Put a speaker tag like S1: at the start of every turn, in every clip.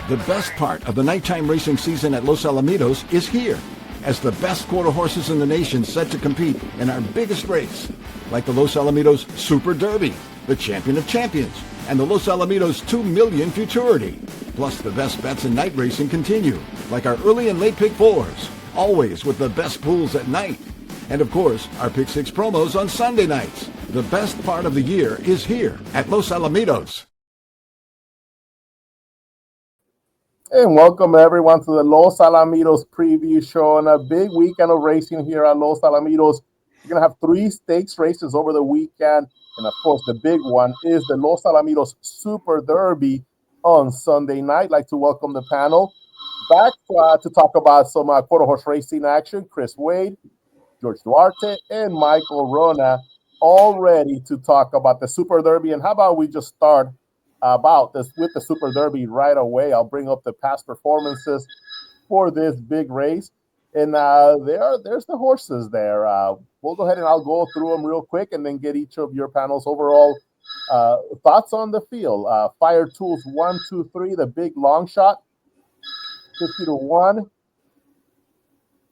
S1: The best part of the nighttime racing season at Los Alamitos is here, as the best quarter horses in the nation set to compete in our biggest race, like the Los Alamitos Super Derby, the Champion of Champions, and the Los Alamitos 2 Million Futurity. Plus, the best bets in night racing continue, like our early and late pick fours, always with the best pools at night. And of course, our Pick 6 promos on Sunday nights. The best part of the year is here at Los Alamitos.
S2: And welcome everyone to the Los Alamitos preview show on a big weekend of racing here at Los Alamitos. We're going to have 3 stakes races over the weekend. And of course, the big one is the Los Alamitos Super Derby on Sunday night. I'd like to welcome the panel back to talk about some quarter horse racing action. Chris Wade, George Duarte, and Michael Wrona all ready to talk about the Super Derby. And how about we just start about this with the Super Derby right away. I'll bring up the past performances for this big race. And there's the horses there. We'll go ahead and I'll go through them real quick and then get each of your panels overall thoughts on the field. Fire Tools 1, 2, 3, the big long shot, 50-1.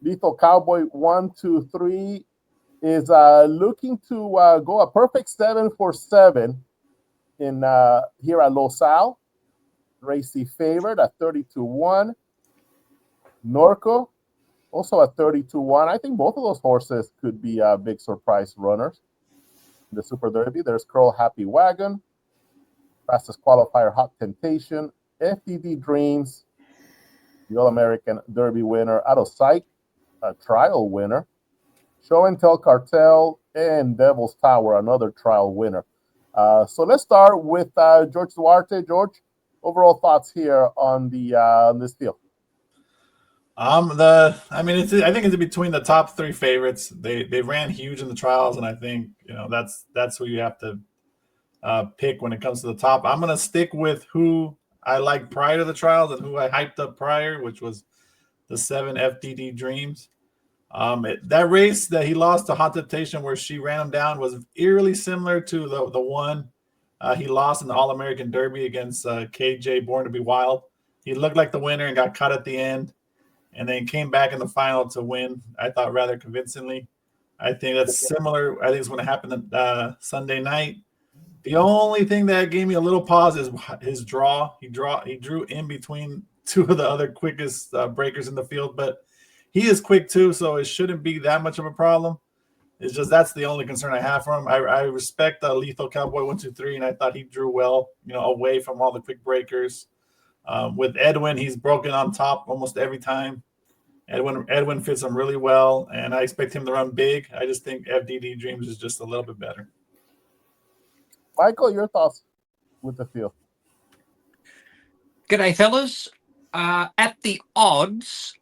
S2: Lethal Cowboy 1, 2, 3 is looking to go a perfect 7 for 7 in here at Los Al. Racy favorite at 30-1. Norco also at 30-1. I think both of those horses could be big surprise runners in the Super Derby. There's Curl Happy Wagon, fastest qualifier Hott Temptation, FDD Dreams, the All-American Derby winner Out of Sight, a trial winner, Show and Tell Cartel, and Devil's Tower, another trial winner. So let's start with George Duarte. George, overall thoughts here on the on this field.
S3: I think it's between the top 3 favorites. They ran huge in the trials, and I think that's who you have to pick when it comes to the top. I'm gonna stick with who I liked prior to the trials and who I hyped up prior, which was the 7 FDD Dreams. That race that he lost to Hott Temptation, where she ran him down, was eerily similar to the one he lost in the All-American Derby against KJ Born to Be Wild. He looked like the winner and got cut at the end, and then came back in the final to win, I thought, rather convincingly. I think that's similar. I think it's going to happen Sunday night. The only thing that gave me a little pause is his draw. He drew in between 2 of the other quickest breakers in the field, but he is quick too, so it shouldn't be that much of a problem. It's just that's the only concern I have for him. I respect Lethal Cowboy 1, 2, 3, and I thought he drew well, away from all the quick breakers. With Edwin, he's broken on top almost every time. Edwin fits him really well, and I expect him to run big. I just think FDD Dreams is just a little bit better.
S2: Michael, your thoughts with the field?
S4: G'day, fellas. At the odds,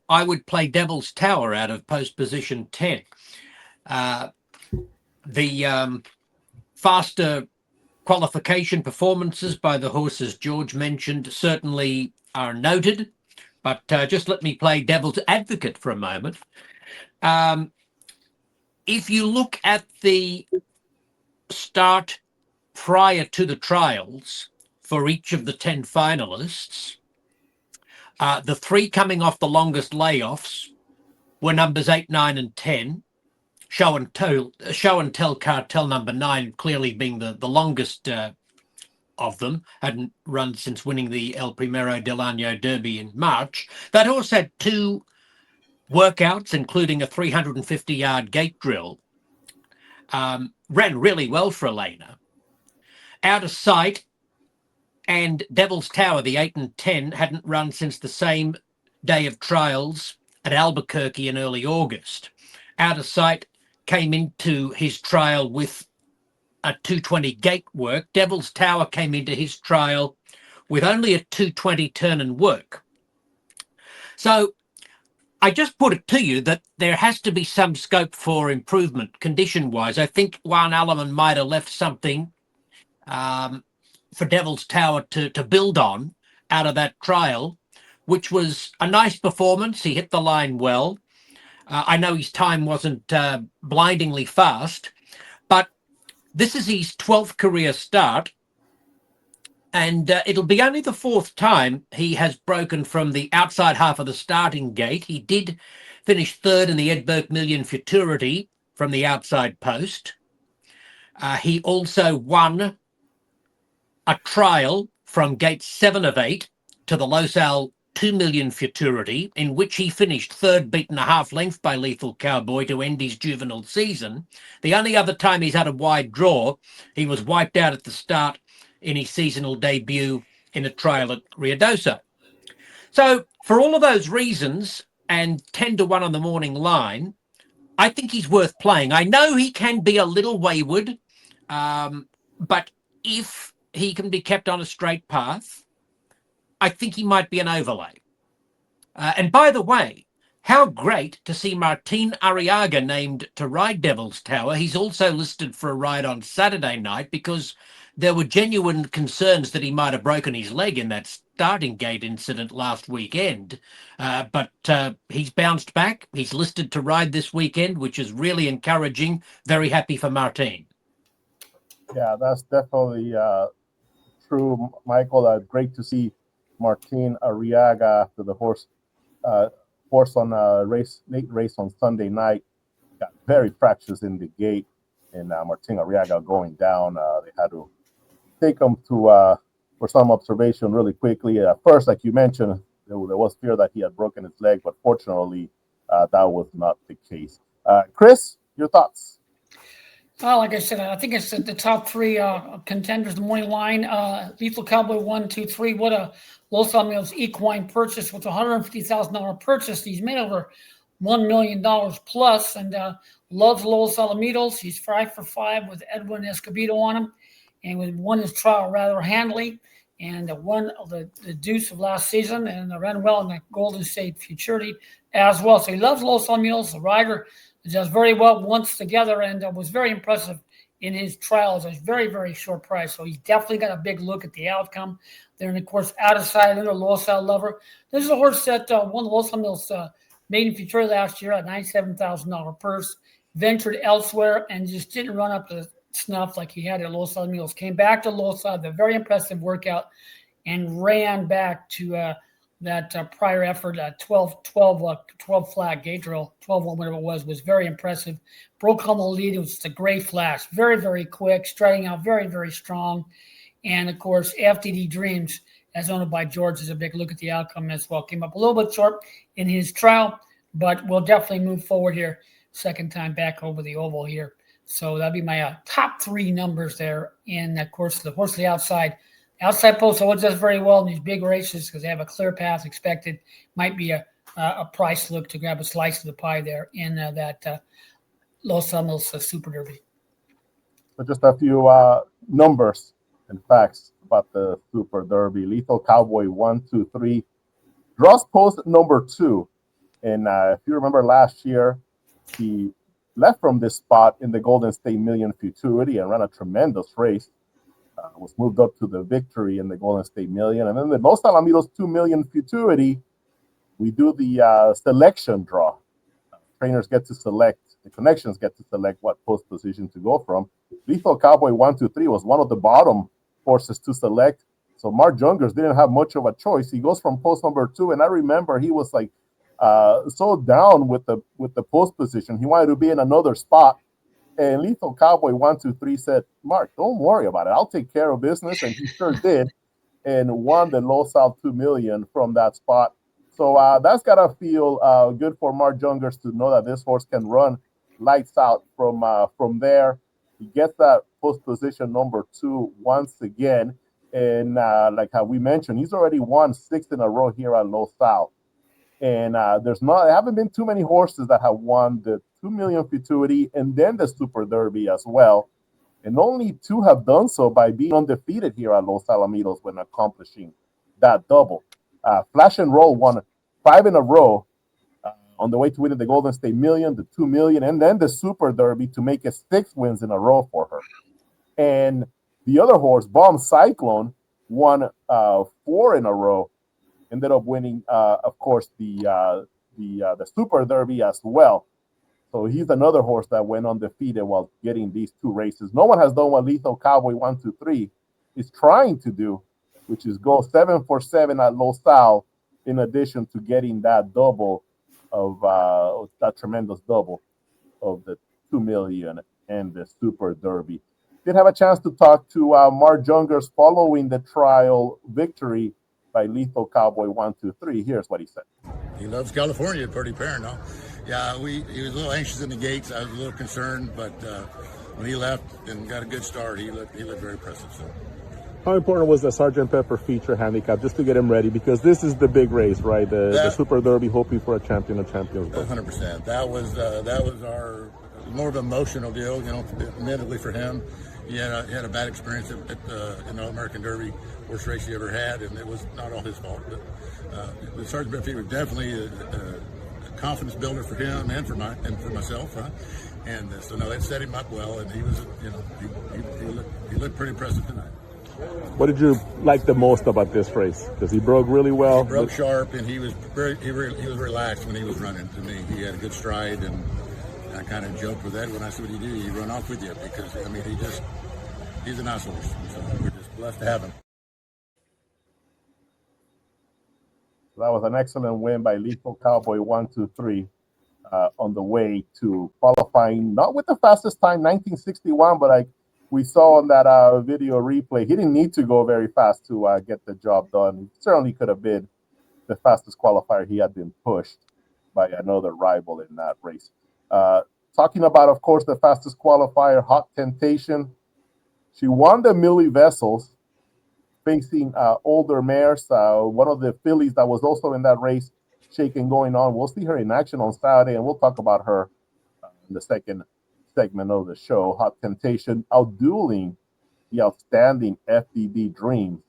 S4: I would play Devil's Tower out of post position 10. The faster qualification performances by the horses George mentioned certainly are noted, but just let me play devil's advocate for a moment. If you look at the start prior to the trials for each of the 10 finalists, the 3 coming off the longest layoffs were numbers 8, 9, and 10. Show and Tell Cartel number 9 clearly being the longest of them, hadn't run since winning the El Primero del Año Derby in March. That horse had 2 workouts, including a 350-yard gate drill. Ran really well for Elena. Out of Sight and Devil's Tower, the 8 and 10, hadn't run since the same day of trials at Albuquerque in early August. Out of Sight came into his trial with a 220 gate work. Devil's Tower came into his trial with only a 220 turn and work. So I just put it to you that there has to be some scope for improvement condition-wise. I think Juan Alaman might have left something for Devil's Tower to build on out of that trial, which was a nice performance. He hit the line well. I know his time wasn't blindingly fast, but this is his 12th career start. And it'll be only the fourth time he has broken from the outside half of the starting gate. He did finish third in the Edberg Million Futurity from the outside post. He also won a trial from gate 7 of 8 to the Los Al 2 Million Futurity, in which he finished third, beaten a half length by Lethal Cowboy to end his juvenile season. The only other time he's had a wide draw, he was wiped out at the start in his seasonal debut in a trial at Ruidoso. So for all of those reasons, and 10-1 on the morning line, I think he's worth playing. I know he can be a little wayward, but if he can be kept on a straight path, I think he might be an overlay. And by the way, how great to see Martin Arriaga named to ride Devil's Tower. He's also listed for a ride on Saturday night because there were genuine concerns that he might have broken his leg in that starting gate incident last weekend. But he's bounced back. He's listed to ride this weekend, which is really encouraging. Very happy for Martin.
S2: Yeah, that's definitely true, Michael. Great to see Martin Arriaga after the horse on a late race on Sunday night. Got very fractious in the gate, and Martin Arriaga going down. They had to take him to for some observation really quickly. At first, like you mentioned, there was fear that he had broken his leg, but fortunately, that was not the case. Chris, your thoughts?
S5: Well, like I said, I think it's the top three contenders, the morning line. Lethal Cowboy 1, 2, 3. What a Los Alamitos equine purchase with $150,000 purchase. He's made over $1 million plus, and loves Los Alamitos. He's 5 for 5 with Edwin Escobedo on him, and won his trial rather handily, and won the Deuce of last season, and ran well in the Golden State Futurity as well. So he loves Los Alamitos. The rider does very well once together, and was very impressive in his trials. A very, very short price. So he's definitely got a big look at the outcome. They're, of course, out of sight, another Los Al lover. This is a horse that won the Los Alamitos maiden future last year at $97,000 purse, ventured elsewhere, and just didn't run up to snuff like he had at Los Alamitos. Came back to Los Al, the very impressive workout, and ran back to that prior effort, 12 flag gate drill, 12-1, whatever it was very impressive. Broke on the lead. It was just a great flash. Very, very quick, striding out very, very strong. And, of course, FDD Dreams, as owned by George, is a big look at the outcome as well. Came up a little bit short in his trial, but will definitely move forward here. Second time back over the oval here. So that'd be my top three numbers there. And, of course, the horse to the outside post always does very well in these big races because they have a clear path expected. Might be a price look to grab a slice of the pie there in that Los Alamitos Super Derby.
S2: So just a few numbers and facts about the Super Derby. Lethal Cowboy 1, 2, 3. Draws post number 2. And if you remember last year, he left from this spot in the Golden State Million Futurity and ran a tremendous race. Was moved up to the victory in the Golden State Million. And then the Los Alamitos 2 Million Futurity, we do the selection draw. Trainers get to select, the connections get to select what post position to go from. Lethal Cowboy 1, 2, 3 was one of the bottom horses to select. So Mark Jungers didn't have much of a choice. He goes from post number 2, and I remember he was like so down with the post position. He wanted to be in another spot. And Lethal Cowboy 1, 2, 3 said, "Mark, don't worry about it. I'll take care of business." And he sure did, and won the Los Al 2 Million from that spot. So that's got to feel good for Mark Jungers to know that this horse can run lights out from there. He gets that post position number 2 once again. And like how we mentioned, he's already won 6 in a row here at Los Al. And there haven't been too many horses that have won the 2 Million Futurity and then the Super Derby as well. And only 2 have done so by being undefeated here at Los Alamitos when accomplishing that double. Flash and Roll won 5 in a row on the way to winning the Golden State Million, the 2 Million, and then the Super Derby to make it 6 wins in a row for her. And the other horse, Bomb Cyclone, won 4 in a row. Ended up winning, of course, the Super Derby as well. So he's another horse that went undefeated while getting these 2 races. No one has done what Lethal Cowboy 1, 2, 3 is trying to do which is go 7 for 7 at Los Al, in addition to getting that double of that tremendous double of the 2 million and the Super Derby. Did have a chance to talk to Mark Jungers following the trial victory by Lethal Cowboy 123. Here's what he said.
S6: He loves California, pretty apparent, no? Yeah, he was a little anxious in the gates. I was a little concerned, but when he left and got a good start, he looked very impressive. So.
S7: How important was the Sgt. Pepper feature handicap just to get him ready? Because this is the big race, right? The Super Derby, hoping for a champion of champions.
S6: 100%. That was our more of an emotional deal, admittedly for him. He had a bad experience in the American Derby, worst race he ever had, and it was not all his fault. But the Sgt. Pepper was definitely a confidence builder for him and for myself, huh? And so no, that set him up well, and he was, he looked pretty impressive tonight.
S7: What did you like the most about this race? Because he broke really well.
S6: He broke sharp, and he was relaxed when he was running. To me, he had a good stride, and I kind of joked with Ed when I said, "What do you do? He run off with you?" Because he's a nice horse. So we're just blessed to have him.
S2: That was an excellent win by Lethal Cowboy 123 on the way to qualifying, not with the fastest time, 1961, but we saw on that video replay, he didn't need to go very fast to get the job done. He certainly could have been the fastest qualifier. He had been pushed by another rival in that race. Talking about, of course, the fastest qualifier, Hott Temptation. She won the Millie Vessels, facing older mares. One of the fillies that was also in that race, shaking going on. We'll see her in action on Saturday, and we'll talk about her in the second segment of the show. Hott Temptation outdueling the outstanding FDD Dreams.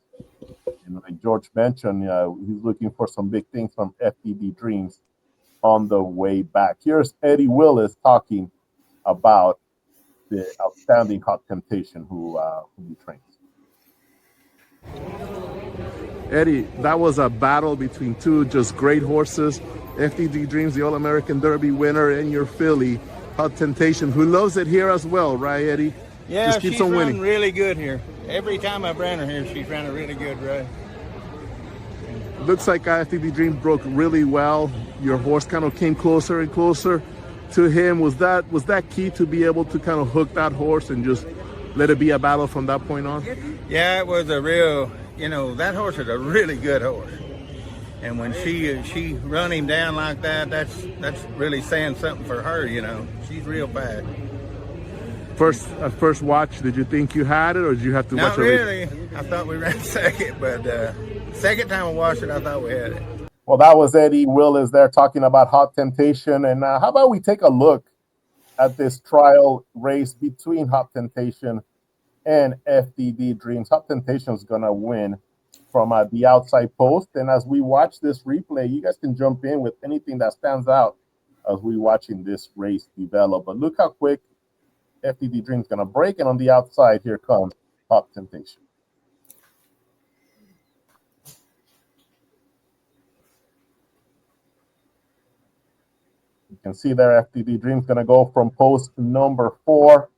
S2: And like George mentioned, he's looking for some big things from FDD Dreams on the way back. Here's Eddie Willis talking about the outstanding Hott Temptation who he trains.
S7: Eddie, that was a battle between two just great horses. FDD Dreams, the All-American Derby winner, and your filly, Hott Temptation, who loves it here as well, right, Eddie?
S8: Yeah,
S7: just keeps
S8: she's
S7: on winning.
S8: running really good here. Every time I've ran her here, she's running really good, right?
S7: Looks like FDD Dreams broke really well. Your horse kind of came closer and closer to him. Was that key to be able to kind of hook that horse and just let it be a battle from that point on?
S8: Yeah, it was a real, that horse is a really good horse. And when she run him down like that, that's really saying something for her, She's real fast.
S7: First watch, did you think you had it, or did you have to watch it?
S8: Not really. I thought we ran second, but second time I watched it, I thought we had it.
S2: Well, that was Eddie Willis there talking about Hott Temptation. And how about we take a look at this trial race between Hott Temptation and FDD Dreams. Hott Temptation is going to win from the outside post. And as we watch this replay, you guys can jump in with anything that stands out as we watching this race develop. But look how quick FDD Dreams going to break. And on the outside, here comes Hott Temptation. You can see there FDD Dreams going to go from post number 4.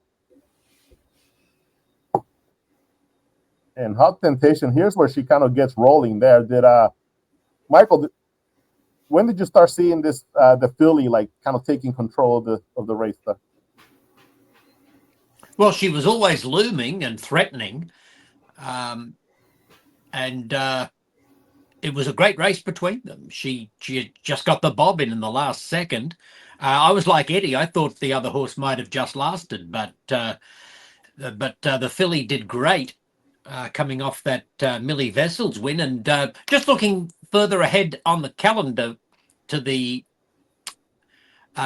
S2: And Hott Temptation, here's where she kind of gets rolling there. Michael, when did you start seeing this the filly kind of taking control of the race?
S4: Well, she was always looming and threatening, and it was a great race between them. She had just got the bob in the last second. I was like Eddie. I thought the other horse might have just lasted, but the filly did great. Coming off that Millie Vessels win, and just looking further ahead on the calendar to the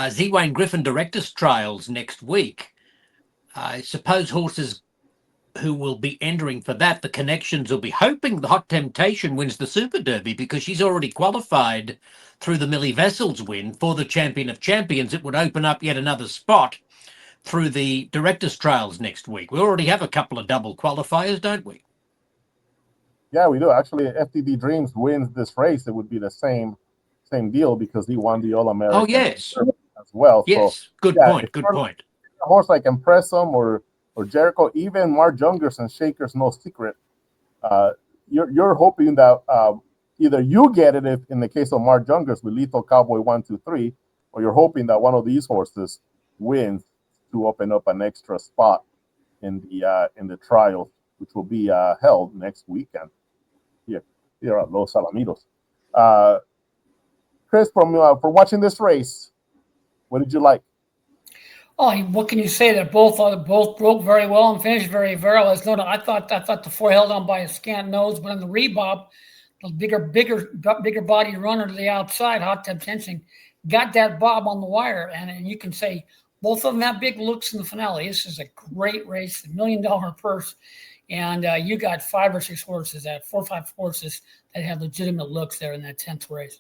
S4: Z. Wayne Griffin Directors Trials next week. I suppose horses who will be entering for that, the connections will be hoping the Hott Temptation wins the Super Derby, because she's already qualified through the Millie Vessels win for the Champion of Champions. It would open up yet another spot through the Directors Trials next week. We already have a couple of double qualifiers, don't we?
S2: Yeah, we do. Actually, FDD Dreams wins this race, it would be the same deal, because he won the All-American.
S4: Oh, yes.
S2: As well.
S4: Yes,
S2: so,
S4: good point.
S2: A horse like Impressum or Jericho, even Mark Jungers and Shaker's No Secret, you're hoping that either you get it if in the case of Mark Jungers with Lethal Cowboy 1, 2, 3, or you're hoping that one of these horses wins to open up an extra spot in the trial, which will be held next weekend here at Los Alamitos. Chris, from watching this race, what did you like?
S5: Oh, what can you say? That both broke very well and finished very well. I thought the 4 held on by a scant nose, but on the rebob, the bigger body runner to the outside, Hott Temptation, got that bob on the wire, and you can say both of them have big looks in the finale. This is a great race, $1 million purse, and you got 5 or 6 horses, 4 or 5 horses that have legitimate looks there in that 10th race.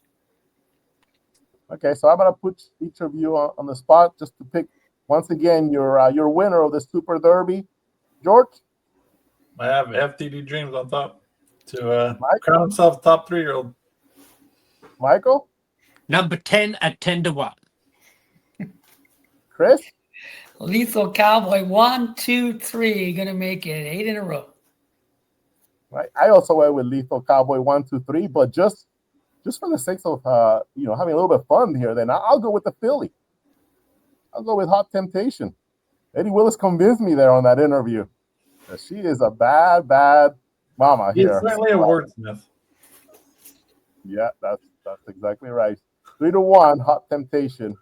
S2: Okay, so I'm gonna put each of you on the spot just to pick once again your winner of the Super Derby. George?
S3: I have FDD Dreams on top to crown himself top 3-year-old.
S2: Michael?
S4: Number 10 at 10 to 1.
S2: Chris?
S5: Lethal Cowboy 1, 2, 3, gonna make it 8 in a row.
S2: Right. I also went with Lethal Cowboy 1, 2, 3, but just for the sake of having a little bit of fun here, then I'll go with the filly. I'll go with Hott Temptation. Eddie Willis convinced me there on that interview that she is a bad mama here.
S3: He's certainly a wordsmith.
S2: Yeah, that's exactly right. 3 to 1, Hott Temptation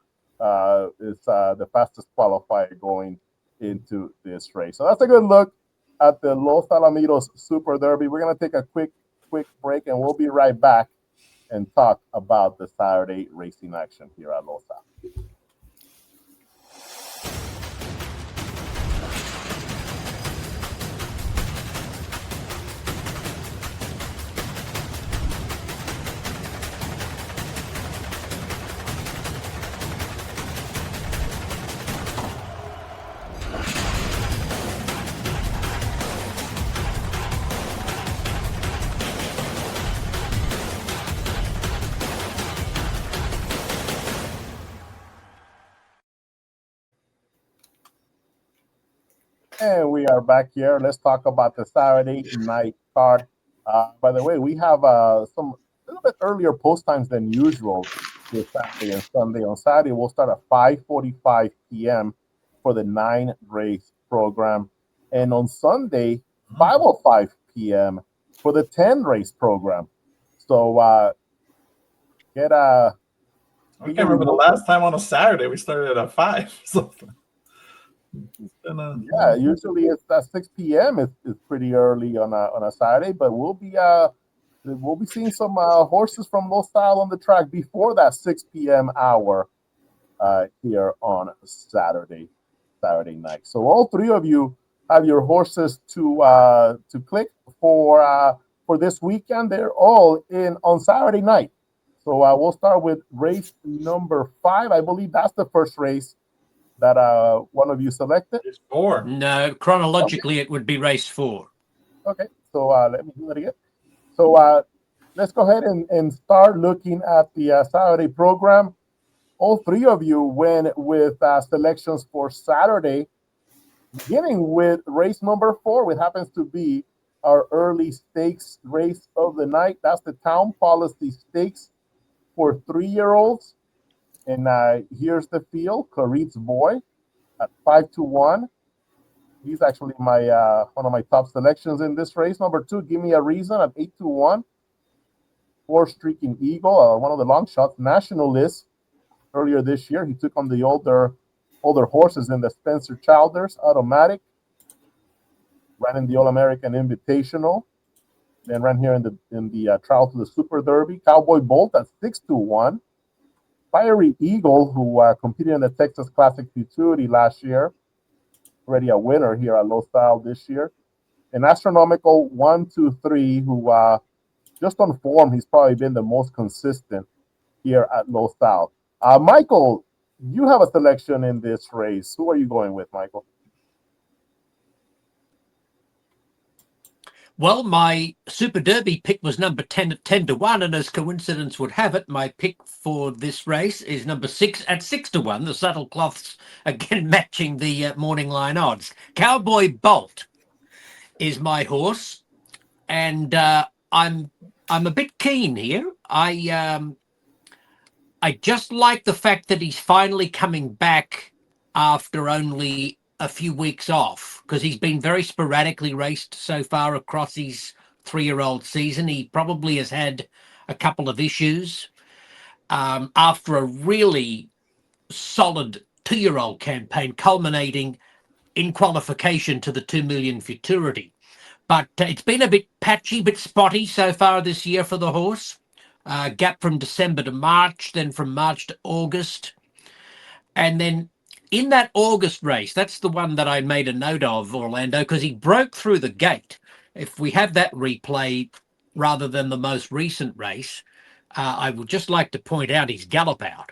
S2: is the fastest qualifier going into this race. So that's a good look at the Los Alamitos Super Derby. We're gonna take a quick break, and we'll be right back and talk about the Saturday racing action here at Los Alamitos. And we are back here. Let's talk about the Saturday night card. By the way, we have some a little bit earlier post times than usual this Saturday and Sunday. On Saturday, we'll start at 5:45 p.m. for the 9-race program, and on Sunday, 5:05 p.m. for the 10-race program. So
S3: I can't remember the last time on a Saturday we started at 5. So.
S2: Yeah, usually it's at 6 p.m. It's pretty early on a Saturday, but we'll be seeing some horses from Los Al on the track before that 6 p.m. hour here on Saturday night. So all 3 of you have your horses to click for this weekend. They're all in on Saturday night. So we'll start with race number 5. I believe that's the first race that one of you selected.
S3: It's 4.
S4: No, chronologically it would be race 4.
S2: Okay, so let me do that again. So let's go ahead and start looking at the Saturday program. All 3 of you went with selections for Saturday, beginning with race number 4, which happens to be our early stakes race of the night. That's the Town Policy Stakes for 3-year-olds. And here's the field. Clarit's Boy at 5 to 1. He's actually my one of my top selections in this race. Number 2, Give Me a Reason at 8 to 1. 4, Streaking Eagle, one of the long shots, nationalists. Earlier this year, he took on the older horses in the Spencer Childers Automatic. Ran in the All-American Invitational. Then ran here in the trial to the Super Derby. Cowboy Bolt at 6 to 1. Fiery Eagle, who competed in the Texas Classic Futurity last year, already a winner here at Los Al this year. And Astronomical 1, 2, 3, who just on form, he's probably been the most consistent here at Los Al. Michael, you have a selection in this race. Who are you going with, Michael?
S4: Well, my Super Derby pick was number 10 at 10 to 1, and as coincidence would have it, my pick for this race is number 6 at 6 to 1. The saddle cloths again matching the morning line odds. Cowboy Bolt is my horse, and I'm a bit keen here. I just like the fact that he's finally coming back after only a few weeks off, because he's been very sporadically raced so far across his 3-year-old season. He probably has had a couple of issues after a really solid 2-year-old campaign, culminating in qualification to the 2 million futurity. But it's been a bit patchy, bit spotty so far this year for the horse. Gap from December to March, then from March to August. And then in that August race, that's the one that I made a note of, Orlando, because he broke through the gate. If we have that replay rather than the most recent race, I would just like to point out his gallop out.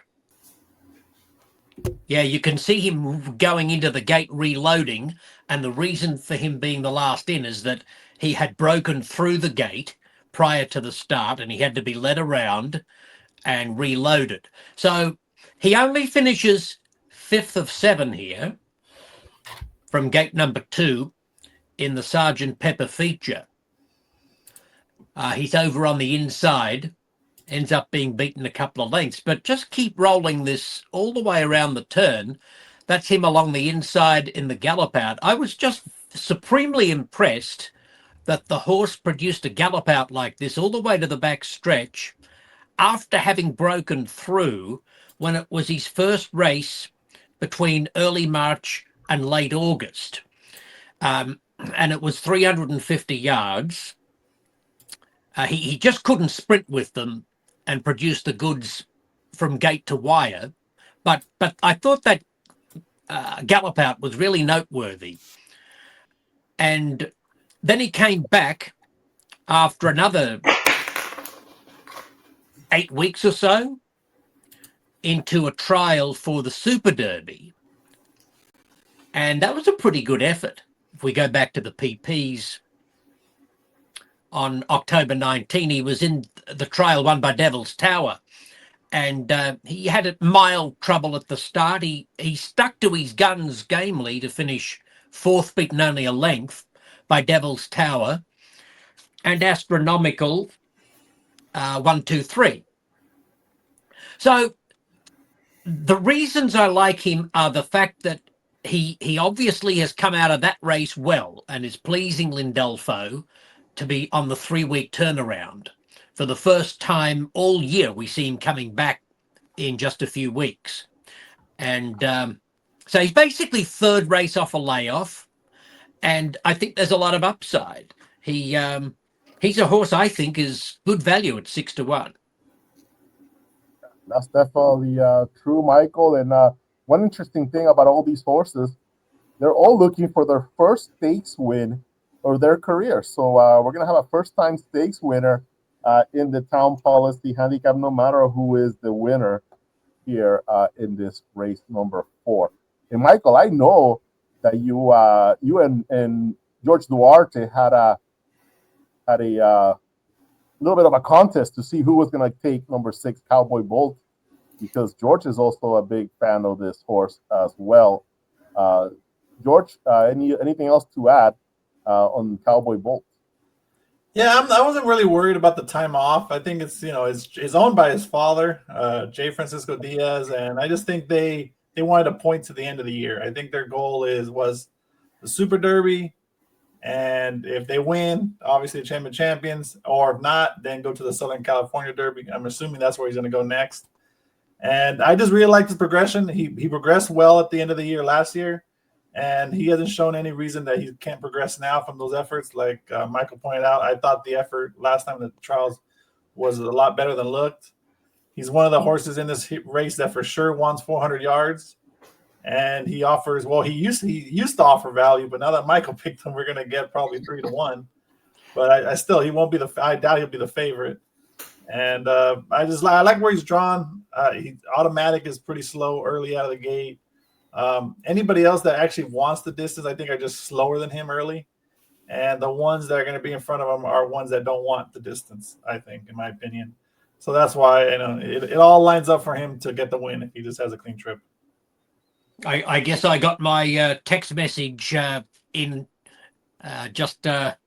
S4: Yeah, you can see him going into the gate reloading, and the reason for him being the last in is that he had broken through the gate prior to the start, and he had to be led around and reloaded. So he only finishes 5th of 7 here from gate number 2 in the Sergeant Pepper feature. He's over on the inside, ends up being beaten a couple of lengths, but just keep rolling this all the way around the turn. That's him along the inside in the gallop out. I was just supremely impressed that the horse produced a gallop out like this all the way to the back stretch after having broken through when it was his first race between early March and late August. And it was 350 yards. He just couldn't sprint with them and produce the goods from gate to wire. But I thought that gallop out was really noteworthy. And then he came back after another 8 weeks or so into a trial for the Super Derby. And that was a pretty good effort. If we go back to the PPs, on October 19, he was in the trial won by Devil's Tower. And he had a mild trouble at the start. He stuck to his guns gamely to finish 4th, beaten only a length by Devil's Tower. And Astronomical 1, 2, 3. So the reasons I like him are the fact that he obviously has come out of that race well and is pleasing Lindolfo to be on the 3-week turnaround. For the first time all year, we see him coming back in just a few weeks. And so he's basically 3rd race off a layoff. And I think there's a lot of upside. He's a horse I think is good value at 6 to 1.
S2: That's definitely true, Michael. And one interesting thing about all these horses, they're all looking for their first stakes win of their career. So we're going to have a first-time stakes winner in the Town Policy Handicap, no matter who is the winner here in this race number 4. And Michael, I know that you and George Duarte had a little bit of a contest to see who was going to take number 6, Cowboy Bolt, because George is also a big fan of this horse as well. George, anything else to add on Cowboy Bolt?
S3: Yeah, I wasn't really worried about the time off. I think it's owned by his father, J. Francisco Diaz, and I just think they wanted to point to the end of the year. I think their goal was the Super Derby, and if they win, obviously the Champion Champions, or if not, then go to the Southern California Derby. I'm assuming that's where he's going to go next. And I just really liked his progression. He progressed well at the end of the year last year, and he hasn't shown any reason that he can't progress now from those efforts. Like Michael pointed out, I thought the effort last time in the trials was a lot better than looked. He's one of the horses in this race that for sure wants 400 yards, and he offers. Well, he used to offer value, but now that Michael picked him, we're going to get probably 3 to 1. But I still, he won't be I doubt he'll be the favorite. And I like where he's drawn. Automatic is pretty slow early out of the gate. Anybody else that actually wants the distance, I think, are just slower than him early. And the ones that are going to be in front of him are ones that don't want the distance, I think, in my opinion. So that's why it all lines up for him to get the win if he just has a clean trip.
S4: I guess I got my text message in just a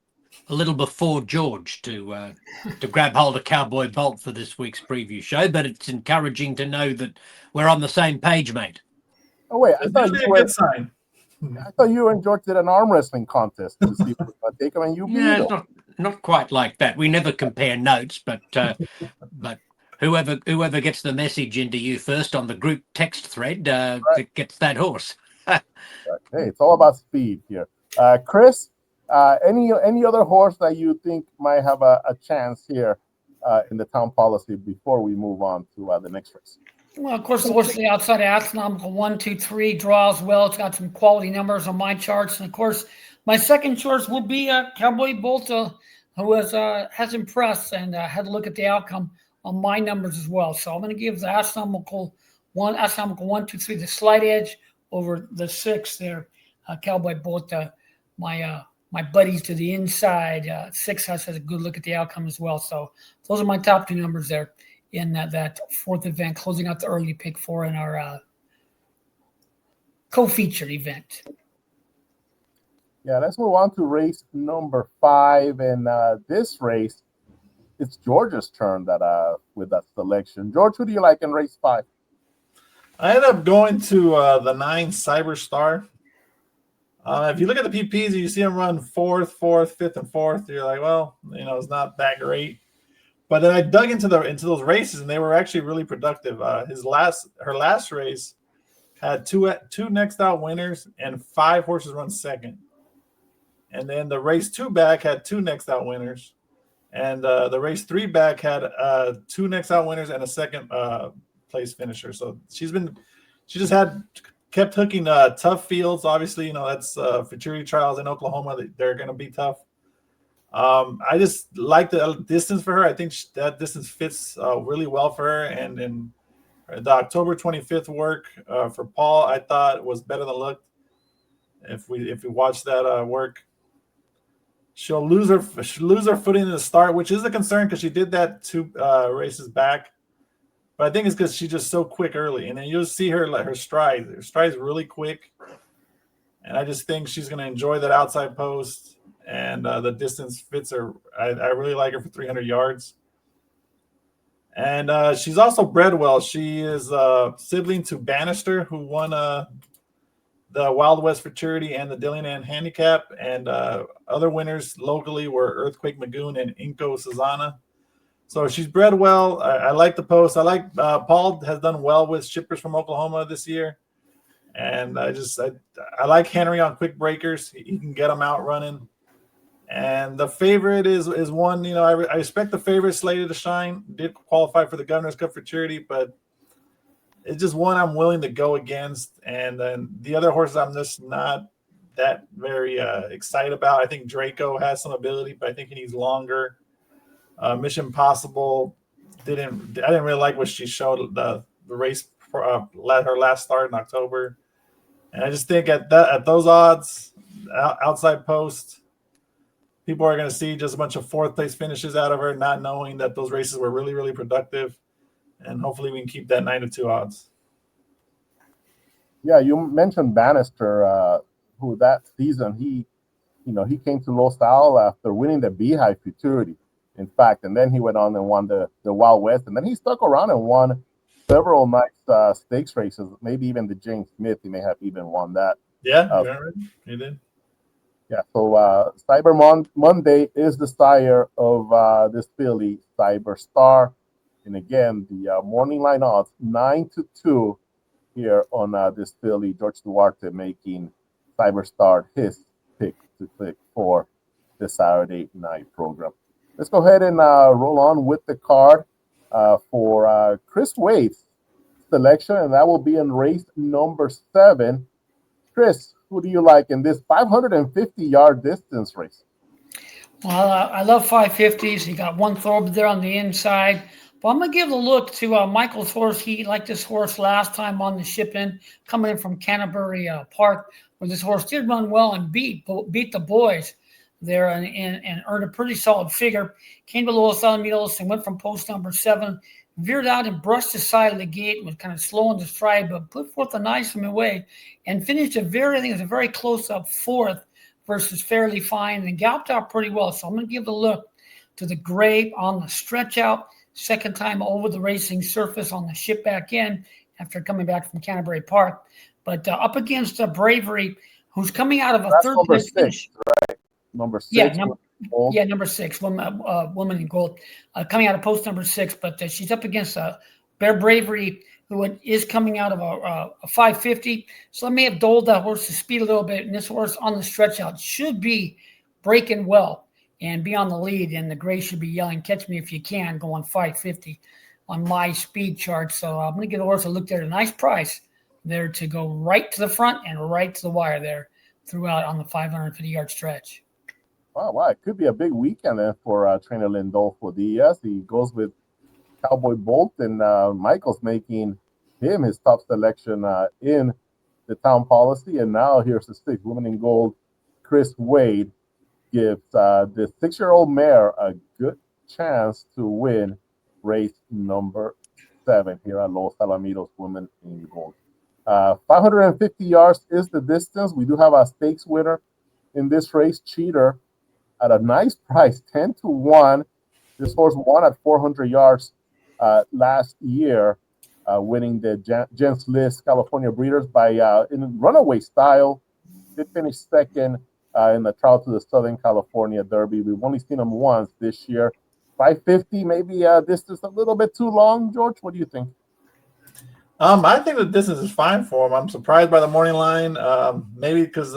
S4: a little before George to grab hold of Cowboy Bolt for this week's preview show, but it's encouraging to know that we're on the same page, mate.
S2: Oh wait,
S3: It's usually a good sign.
S2: I thought you and George did an arm wrestling contest to see who was going to take him, and you beat him.
S4: Yeah, not quite like that. We never compare notes, but whoever gets the message into you first on the group text thread gets that horse.
S2: Hey, it's all about speed here. Chris, any other horse that you think might have a chance here in the town policy before we move on to the next race?
S5: Well, of course, the horse to the outside of astronomical 1, 2, 3 draws well. It's got some quality numbers on my charts, and of course, my second choice will be Cowboy Bolt, who has impressed and had a look at the outcome on my numbers as well. So I'm going to give the astronomical 1, 2, 3, the slight edge over the 6 there. Cowboy Bolt, my buddies to the inside. 6 has a good look at the outcome as well. So those are my top 2 numbers there in that fourth event, closing out the early pick 4 in our co-featured event.
S2: Yeah, let's move on to race number 5. And this race, it's George's turn with that selection. George, who do you like in race 5?
S3: I ended up going to the 9 Cyber Star. If you look at the PPs, you see him run 4th, 5th, and 4th. You're like, well, it's not that great. But then I dug into those races, and they were actually really productive. Her last race had two next out winners and 5 horses run second. And then the race 2 back had 2 next out winners, and the race 3 back had 2 next out winners and a second place finisher. So she just kept hooking tough fields. Obviously, that's futurity trials in Oklahoma. They're going to be tough. I just like the distance for her. I think that distance fits really well for her. And in the October 25th work for Paul, I thought was better than looked. If we watch that work, she'll lose her footing in the start, which is a concern because she did that 2 races back. But I think it's because she's just so quick early, and then you'll see her stride. Her stride's really quick, and I just think she's going to enjoy that outside post. And the distance fits her. I really like her for 300 yards. And she's also bred well. She is sibling to Bannister, who won the Wild West Futurity and the Dillingham Handicap. And other winners locally were Earthquake Magoon and Inko Susanna. So she's bred well. I like the post. I like Paul has done well with shippers from Oklahoma this year. And I like Henry on quick breakers. He can get them out running. And the favorite is one, I respect the favorite slated to shine. Did qualify for the Governor's Cup Futurity, but it's just one I'm willing to go against. And then the other horses I'm just not that very excited about. I think Draco has some ability, but I think he needs longer. Mission Impossible I didn't really like what she showed the race her last start in October. And I just think at those odds, outside post, people are going to see just a bunch of 4th place finishes out of her, not knowing that those races were really, really productive. And hopefully we can keep that 9-2 odds.
S2: Yeah, you mentioned Bannister, who that season he came to Los Al after winning the Beehive Futurity, in fact, and then he went on and won the Wild West, and then he stuck around and won several nice stakes races, maybe even the James Smith. He may have even won that.
S3: Yeah, he did.
S2: Yeah, so Cyber Monday is the sire of this filly, Cyber Star. And again, the morning line odds, 9-2 here on this filly. George Duarte making Cyber Star his pick to click for the Saturday night program. Let's go ahead and roll on with the card for Chris Wade's selection, and that will be in race number 7. Chris, who do you like in this 550-yard distance race?
S5: Well, I love 550s. You got one thoroughbred there on the inside. But I'm going to give a look to Michael's horse. He liked this horse last time on the ship-in, coming in from Canterbury Park, where this horse did run well and beat the boys there and earned a pretty solid figure. Came to Los Alamitos and went from post number 7, veered out and brushed the side of the gate, was kind of slow on the stride, but put forth a nice way and finished I think it was a very close up 4th versus Fairly Fine and galloped out pretty well. So I'm going to give a look to the gray on the stretch out. Second time over the racing surface on the ship back in after coming back from Canterbury Park. But up against Bravery, who's coming out of a third place finish.
S2: Right? Number 6.
S5: Number 6, woman in gold, coming out of post number 6. But she's up against Bear Bravery, who is coming out of a 550. So let me have doled that horse's speed a little bit. And this horse on the stretch out should be breaking well and be on the lead. And the gray should be yelling, "Catch me if you can," going 550 on my speed chart. So I'm going to get a horse that looked at a nice price there to go right to the front and right to the wire there throughout on the 550-yard stretch.
S2: Wow. It could be a big weekend then for trainer Lindolfo Diaz. He goes with Cowboy Bolt, and Michael's making him his top selection in the town policy. And now here's the 6, woman in gold, Chris Wade, gives the 6-year-old mare a good chance to win race number 7 here at Los Alamitos, woman in gold. 550 yards is the distance. We do have a stakes winner in this race, Cheater, at a nice price, 10-1. This horse won at 400 yards last year, winning the Gents List California Breeders by in runaway style. Did finish second in the trial to the Southern California Derby. We've only seen him once this year. 550, maybe distance a little bit too long. George, what do you think?
S3: I think the distance is fine for him. I'm surprised by the morning line. Maybe because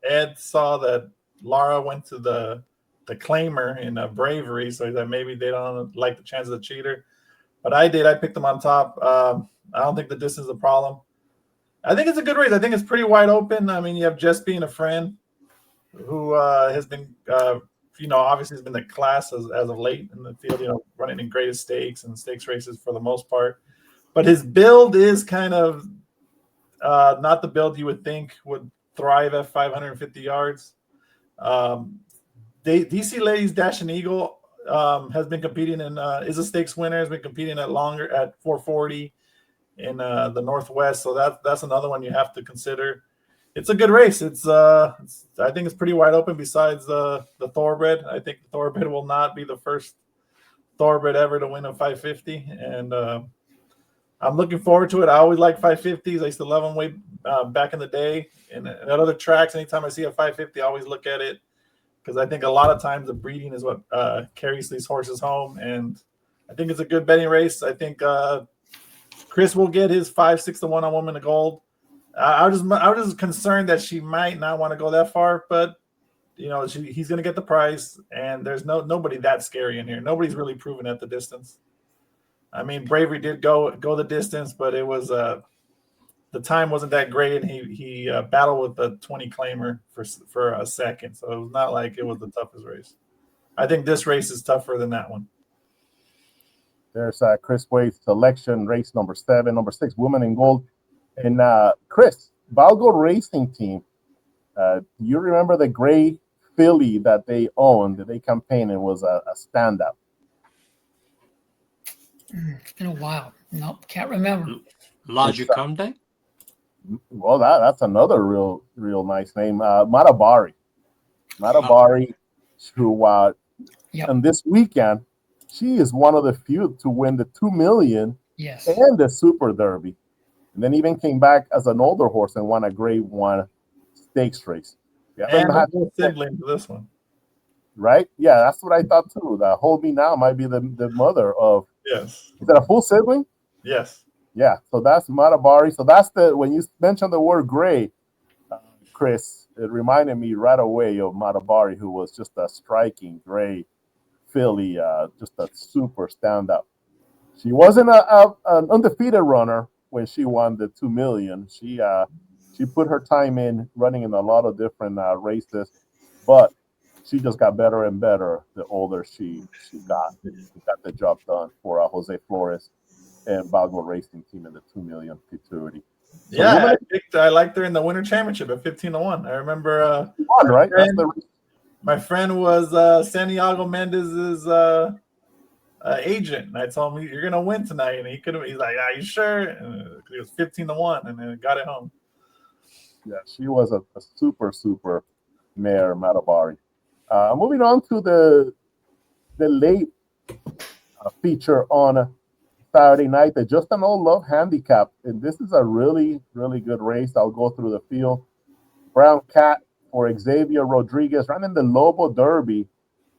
S3: Ed saw that Lara went to the claimer in Bravery, so that maybe they don't like the chance of the Cheater. But I did. I picked them on top. I don't think the distance is a problem. I think it's a good race. I think it's pretty wide open. I mean, you have Just Being a Friend, who has been, obviously has been the class as of late in the field, running in greatest stakes and stakes races for the most part. But his build is kind of not the build you would think would thrive at 550 yards. DC Ladies Dashing Eagle has been competing in is a stakes winner, has been competing at 440 in the Northwest. So that's another one you have to consider. It's a good race. I think it's pretty wide open besides the Thoroughbred. I think the Thoroughbred will not be the first Thoroughbred ever to win a 550. And I'm looking forward to it. I always like 550s. I used to love them way back in the day. And at other tracks, anytime I see a 550, I always look at it because I think a lot of times the breeding is what carries these horses home. And I think it's a good betting race. I think Chris will get his 5-6-1 on Woman of Gold. I was just concerned that she might not want to go that far, but he's going to get the price, and there's nobody that scary in here. Nobody's really proven at the distance. I mean, Bravery did go the distance, but it was the time wasn't that great, and he battled with the 20 claimer for a second, so it was not like it was the toughest race. I think this race is tougher than that one.
S2: There's Chris Wade's selection, race number 7, number 6, Woman in Gold. And Chris, Valgo Racing Team, do you remember the gray filly that they owned, that they campaigned, and was a standout?
S5: It's been a while. Nope, can't remember.
S4: Laja Conde?
S2: Well, that's another real nice name. Matabari. Who and this weekend, she is one of the few to win the 2 million and the Super Derby. And then even came back as an older horse and won a Grade 1 stakes race.
S3: Yeah, and a sibling to this one.
S2: Right? Yeah, that's what I thought too. The Hold Me Now might be the mother of.
S3: Yes.
S2: Is that a full sibling?
S3: Yes.
S2: Yeah, so that's Matabari. So that's when you mentioned the word gray, Chris, it reminded me right away of Matabari, who was just a striking gray filly, just a super standout. She wasn't an undefeated runner when she won the 2 million. She put her time in running in a lot of different races, but she just got better and better the older she got. She got the job done for Jose Flores and Valgo Racing Team in the 2 million futurity. So
S3: yeah, I liked her in the Winter Championship at 15-1. I remember
S2: won, right?
S3: My friend was Santiago Mendez's agent, and I told him, "You're gonna win tonight," and he's like, "Are you sure?" And it was 15-1, and then got it home.
S2: Yeah, she was a super mare Matabari. Moving on to the late feature on Saturday night, the Just an Old Love Handicap. And this is a really, really good race. I'll go through the field. Brown Cat for Xavier Rodriguez running the Lobo Derby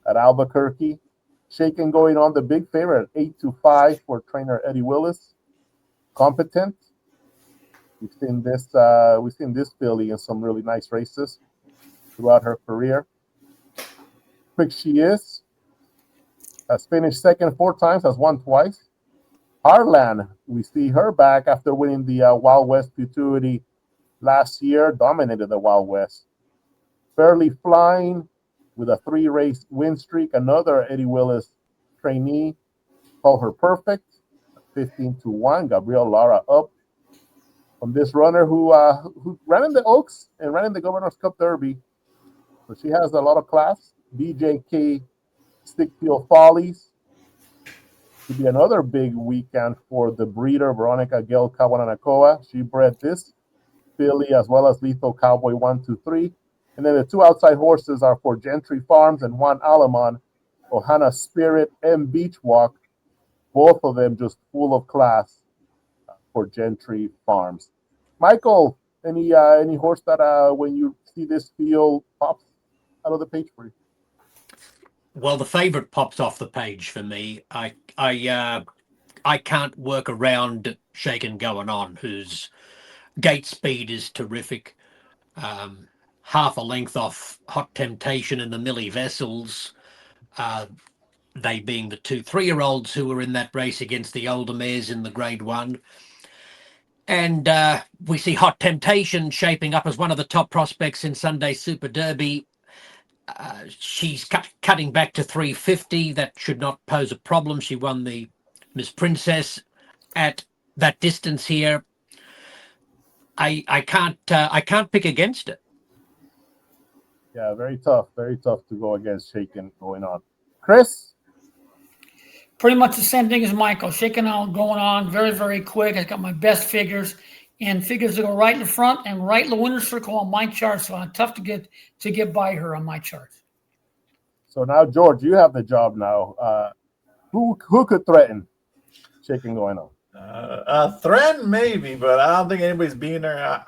S2: at Albuquerque. Shaken going on, the big favorite at 8-5 for trainer Eddie Willis. Competent. We've seen this filly in some really nice races throughout her career. Quick She Is has finished second 4 times, has won twice. Harlan, we see her back after winning the Wild West Futurity last year, dominated the Wild West. Fairly Flying with a 3-race win streak, another Eddie Willis trainee, called her Perfect, 15-1. Gabriel Lara up from this runner who ran in the Oaks and ran in the Governor's Cup Derby. So she has a lot of class. BJK Stickfield Follies to be another big weekend for the breeder, Veronica Gail Kawananakoa. She bred this filly as well as Lethal Cowboy 1, 2, 3. And then the 2 outside horses are for Gentry Farms and Juan Alamon, Ohana Spirit, and Beach Walk. Both of them just full of class for Gentry Farms. Michael, any horse that when you see this field pops out of the page for you?
S4: Well, the favorite pops off the page for me. I can't work around Shaken Going On, whose gate speed is terrific. Half a length off Hott Temptation and the Millie Vessels, they being the 2 3-year-olds who were in that race against the older mares in the Grade 1. And we see Hott Temptation shaping up as one of the top prospects in Sunday's Super Derby. She's cutting back to 350. That should not pose a problem. She won the Miss Princess at that distance here. I can't pick against it.
S2: Yeah, very tough to go against Shaken Going On. Chris?
S5: Pretty much the same thing as Michael. Shaken Going On, very, very quick. I got my best figures and figures that go right in the front and right in the winner's circle on my chart. So tough to get by her on my chart.
S2: So now, George, you have the job now. Who could threaten Shaken Going On?
S3: Threaten maybe, but I don't think anybody's beating her.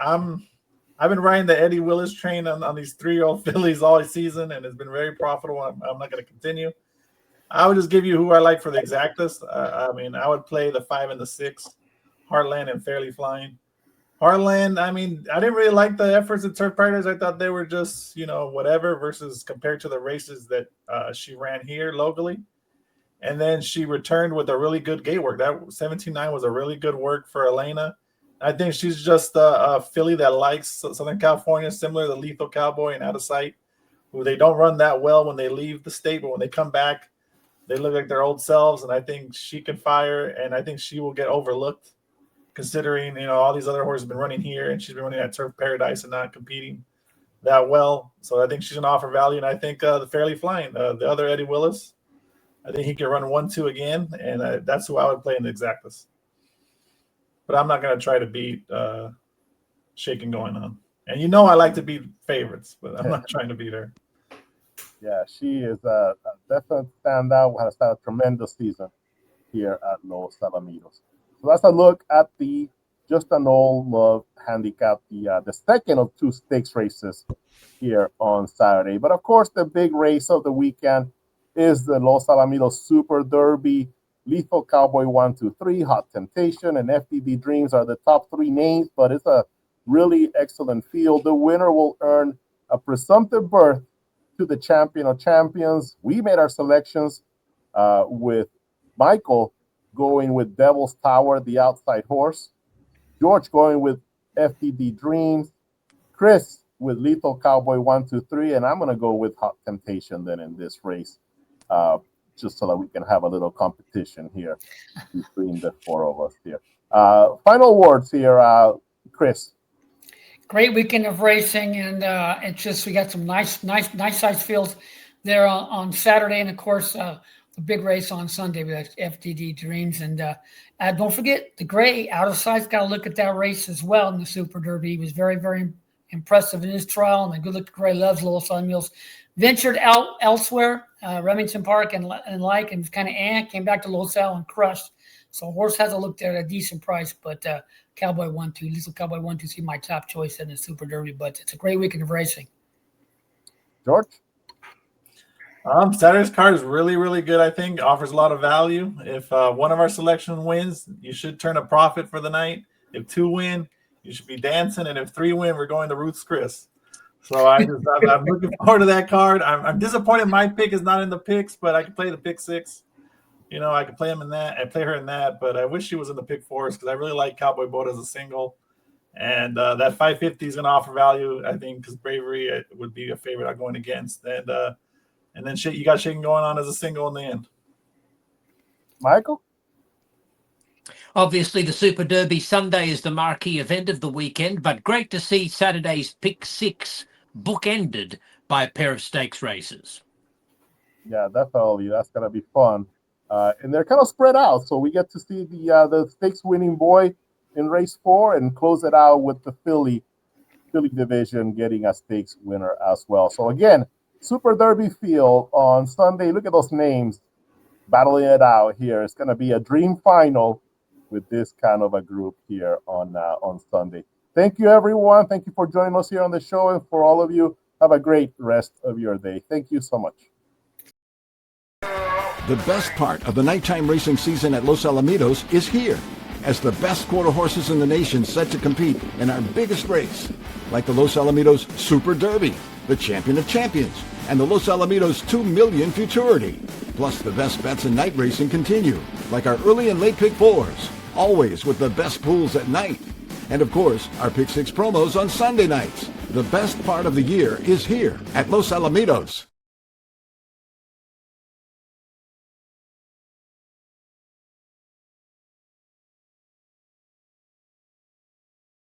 S3: I've been riding the Eddie Willis train on these 3-year-old fillies all season, and it's been very profitable. I'm not going to continue. I would just give you who I like for the exactest. I would play the 5 and the 6, Heartland and Fairly Flying. Heartland, I didn't really like the efforts at Turf Paradise. I thought they were just, whatever, versus compared to the races that she ran here locally. And then she returned with a really good gate work. That 17-9 was a really good work for Elena. I think she's just a filly that likes Southern California, similar to Lethal Cowboy and Out of Sight, who they don't run that well when they leave the state, but when they come back, they look like their old selves. And I think she can fire, and I think she will get overlooked, considering all these other horses have been running here, and she's been running at Turf Paradise and not competing that well. So I think she's an offer value, and I think the Fairly Flying, the other Eddie Willis, I think he can run 1-2 again, and that's who I would play in the exactas. But I'm not going to try to beat Shaken Going On. And I like to beat favorites, but I'm not trying to beat her.
S2: Yeah, she is a definite standout. Has had a tremendous season here at Los Alamitos. So that's a look at the Just an Old Love Handicap, the second of 2 stakes races here on Saturday. But of course, the big race of the weekend is the Los Alamitos Super Derby. Lethal Cowboy 1, 2, 3, Hott Temptation, and FDD Dreams are the top 3 names, but it's a really excellent field. The winner will earn a presumptive berth to the champion of champions. We made our selections with Michael going with Devil's Tower, the outside horse. George going with FDD Dreams. Chris with Lethal Cowboy 1, 2, 3, and I'm going to go with Hott Temptation then in this race. Just so that we can have a little competition here between the 4 of us here. Final words here, Chris.
S5: Great weekend of racing, and it's just we got some nice size fields there on Saturday, and of course the big race on Sunday with FDD Dreams. And don't forget the gray out of sight. Got to look at that race as well in the Super Derby. He was very, very, impressive in his trial, and the good look Gray loves Los Alamitos. Ventured out elsewhere, Remington Park and was kind of came back to Los Al and crushed. So horse has a look there at a decent price, but Cowboy 1-2, Lethal Cowboy 1-2, my top choice in the Super Derby. But it's a great weekend of racing.
S2: George?
S3: Saturday's card is really, really good. I think offers a lot of value. If one of our selection wins, you should turn a profit for the night. If 2 win, you should be dancing, and if 3 win, we're going to Ruth's Chris. So I'm looking forward to that card. I'm disappointed my pick is not in the picks, but I can play the pick 6. You know, I could play him in that. I play her in that, but I wish she was in the pick 4s because I really like Cowboy Boat as a single, and that 550 is going to offer value. I think because Bravery would be a favorite I'm going against, and then you got Shaking going on as a single in the end.
S2: Michael?
S4: Obviously, the Super Derby Sunday is the marquee event of the weekend, but great to see Saturday's pick 6 bookended by a pair of stakes races.
S2: Yeah, definitely. That's going to be fun. And they're kind of spread out, so we get to see the stakes winning boy in race 4 and close it out with the Philly division getting a stakes winner as well. So again, Super Derby field on Sunday. Look at those names battling it out here. It's going to be a dream final with this kind of a group here on Sunday. Thank you, everyone. Thank you for joining us here on the show, and for all of you, have a great rest of your day. Thank you so much.
S1: The best part of the nighttime racing season at Los Alamitos is here, as the best quarter horses in the nation set to compete in our biggest race, like the Los Alamitos Super Derby, the Champion of Champions, and the Los Alamitos 2 Million Futurity. Plus, the best bets in night racing continue, like our early and late pick 4s, always with the best pools at night. And of course, our pick 6 promos on Sunday nights. The best part of the year is here at Los Alamitos.